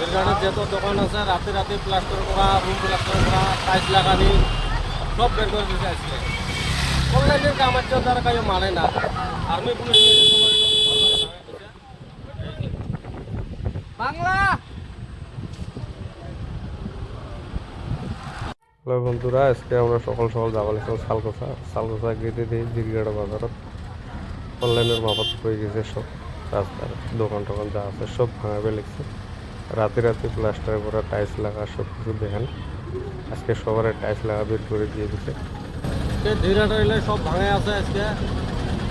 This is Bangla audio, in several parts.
এখানে যত দোকান আছে রাতে রাতে প্লাস্টার করা, রুম প্লাস্টার করা, টাইলস লাগানি সব বের করে দিতে আসছে। অনলাইনের কাম আছে তারা কাজে মানে না। আর্মি পুলিশ নিয়ে এসে সবাই লোক ঘর বাড়ি ভাঙা দিচ্ছে। বাংলা হ্যালো বন্ধুরা, আজকে আমরা সকাল সকাল যাওয়া লাগছিলাম সালকোসা গেতে দিই দীর্ঘাটা বাজারত। অনলাইনের মাফত হয়ে গেছে সব রাস্তার দোকান টোকান যা আছে সব ভাঙা ফেলেছে। রাতে রাতে প্লাস্টার করা, টাইলস লাগা সব কিছু দেখেন। আজকে সবার টাইলস লাগা বের করে দিয়ে দিছে। ধীরে ধীরে সব ভাঙে আছে আজকে,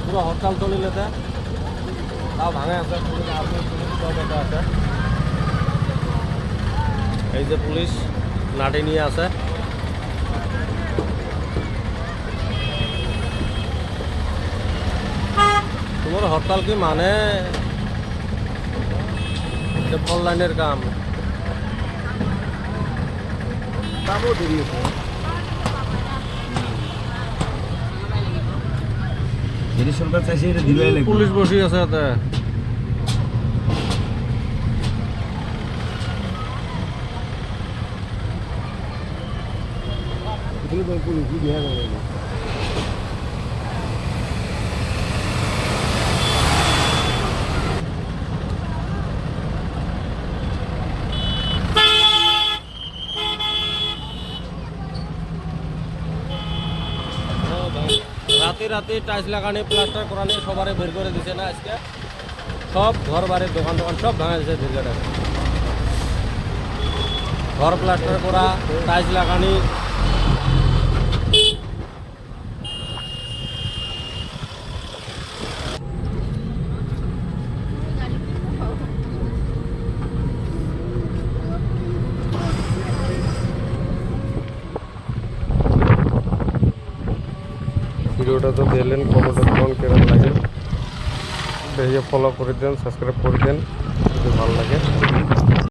পুরো হরতাল চলিলেতে তাও ভাঙে আছে। পুলিশ আর্মি পুলিশ সব এটা আছে। এই যে পুলিশ লাঠি নিয়ে আছে। তোমার হরতাল কি মানে অনলাইনের কাম? কামও দেরি হচ্ছে যদি সরকার চাইছে এটা দিবাই লাগবে। পুলিশ বসে আছে এতে। পুলিশ দিয়া যাবে না। রাতে রাতে টাইলস লাগানি, প্লাস্টার করানি সবারে বের করে দিছে না আজকে। সব ঘর বাড়ির দোকান টোকান সব ভাঙা দিছে দীর্ঘাটা। ঘর প্লাস্টার করা, টাইলস লাগানি ভিডিওটা তো দেখলেন, কতটা কেমন কেমন লাগে দেখে ফলো করে দেন, সাবস্ক্রাইব করে দেন যদি ভালো লাগে।